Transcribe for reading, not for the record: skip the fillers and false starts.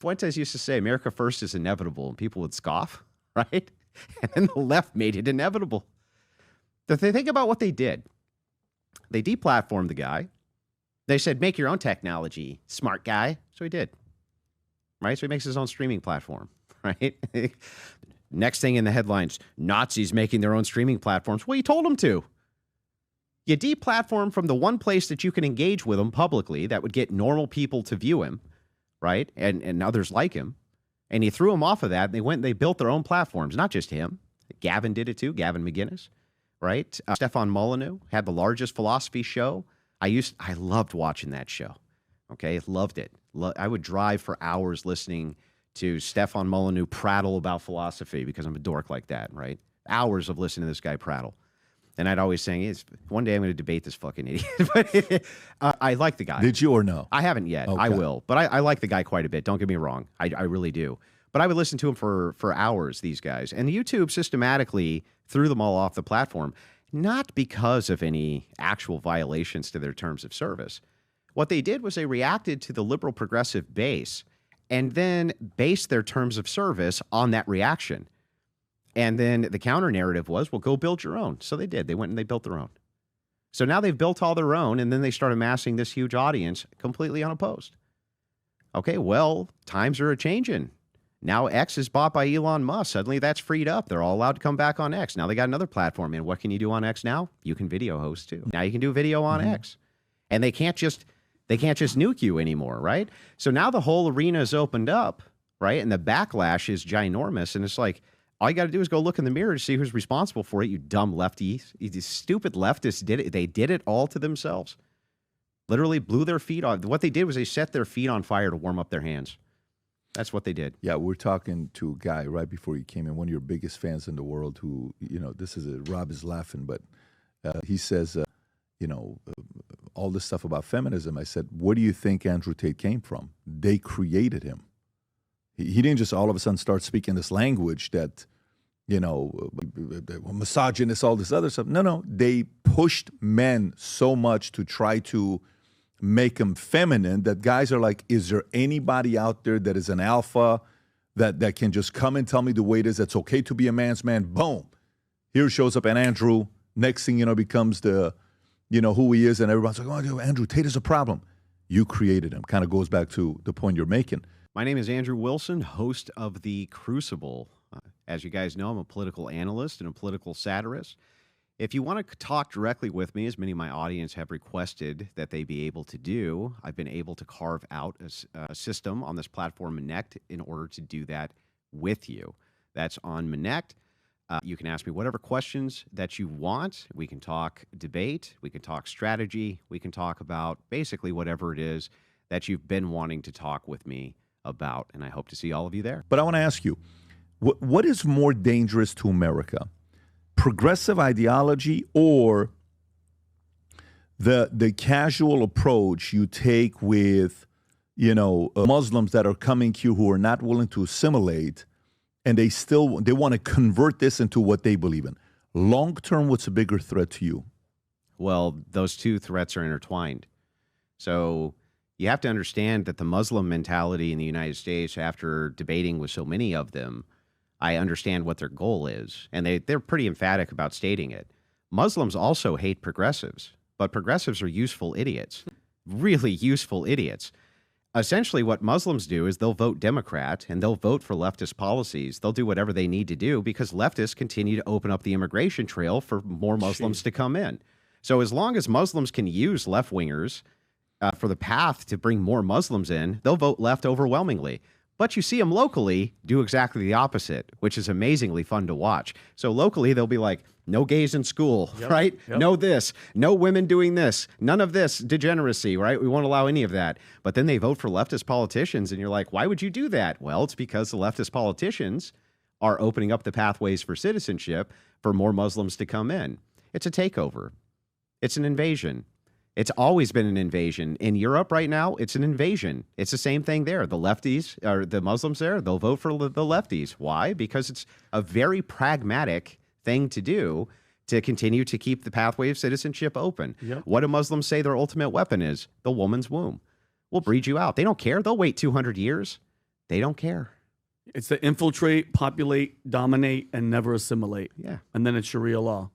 Fuentes used to say, America first is inevitable, and people would scoff, right? And then the left made it inevitable. Think about what they did. They deplatformed the guy. They said, make your own technology, smart guy. So he did, right? So he makes his own streaming platform, right? Next thing in the headlines, Nazis making their own streaming platforms. Well, you told them to. You deplatform from the one place that you can engage with him publicly that would get normal people to view him, right? And others like him. And you threw him off of that. And they went and they built their own platforms, not just him. Gavin did it too, Gavin McGinnis, right? Stefan Molyneux had the largest philosophy show. I loved watching that show. Okay, loved it. I would drive for hours listening to Stefan Molyneux prattle about philosophy because I'm a dork like that, right? Hours of listening to this guy prattle. And I'd always say, one day I'm going to debate this fucking idiot. But I like the guy. Did you or no? I haven't yet. Okay. I will. But I like the guy quite a bit. Don't get me wrong. I really do. But I would listen to him for hours, these guys. And YouTube systematically threw them all off the platform, not because of any actual violations to their terms of service. What they did was they reacted to the liberal progressive base and then based their terms of service on that reaction. And then the counter narrative was, well, go build your own. So they did. They went and they built their own. So now they've built all their own, and then they start amassing this huge audience completely unopposed. Okay, well, times are a-changing. Now X is bought by Elon Musk. Suddenly that's freed up. They're all allowed to come back on X. Now they got another platform. And what can you do on X now? You can video host too. Now you can do video on X. And they can't just nuke you anymore, right? So now the whole arena is opened up, right? And the backlash is ginormous. And it's like, all you got to do is go look in the mirror to see who's responsible for it, you dumb lefties. These stupid leftists did it. They did it all to themselves. Literally blew their feet on. What they did was they set their feet on fire to warm up their hands. That's what they did. Yeah, we're talking to a guy right before you came in, one of your biggest fans in the world who, Rob is laughing, but he says, all this stuff about feminism. I said, where do you think Andrew Tate came from? They created him. He didn't just all of a sudden start speaking this language that, misogynist, all this other stuff. No, they pushed men so much to try to make them feminine that guys are like, is there anybody out there that is an alpha that can just come and tell me the way it is? That's okay to be a man's man. Boom. Here shows up, and Andrew, next thing you know, becomes the, who he is, and everyone's like, oh, Andrew Tate is a problem. You created him. Kind of goes back to the point you're making. My name is Andrew Wilson, host of The Crucible. As you guys know, I'm a political analyst and a political satirist. If you want to talk directly with me, as many of my audience have requested that they be able to do, I've been able to carve out a system on this platform, Connect, in order to do that with you. That's on Connect. You can ask me whatever questions that you want. We can talk debate. We can talk strategy. We can talk about basically whatever it is that you've been wanting to talk with me about. And I hope to see all of you there. But I want to ask you, what is more dangerous to America? Progressive ideology or the casual approach you take with, Muslims that are coming to you who are not willing to assimilate, and they want to convert this into what they believe in? Long term, what's a bigger threat to you? Well, those two threats are intertwined. So you have to understand that the Muslim mentality in the United States, after debating with so many of them, I understand what their goal is, and they're pretty emphatic about stating it. Muslims also hate progressives, but progressives are useful idiots, really useful idiots. Essentially, what Muslims do is they'll vote Democrat and they'll vote for leftist policies. They'll do whatever they need to do because leftists continue to open up the immigration trail for more Muslims to come in. So as long as Muslims can use left-wingers for the path to bring more Muslims in, they'll vote left overwhelmingly. But you see them locally do exactly the opposite, which is amazingly fun to watch. So locally, they'll be like, no gays in school, right? Yep. No this, no women doing this, none of this degeneracy, right? We won't allow any of that. But then they vote for leftist politicians, and you're like, why would you do that? Well, it's because the leftist politicians are opening up the pathways for citizenship for more Muslims to come in. It's a takeover. It's an invasion. It's always been an invasion. In Europe right now, it's an invasion. It's the same thing there. The lefties, or the Muslims there, they'll vote for the lefties. Why? Because it's a very pragmatic thing to do to continue to keep the pathway of citizenship open. Yep. What do Muslims say their ultimate weapon is? The woman's womb. We'll breed you out. They don't care. They'll wait 200 years. They don't care. It's to infiltrate, populate, dominate, and never assimilate. Yeah. And then it's Sharia law.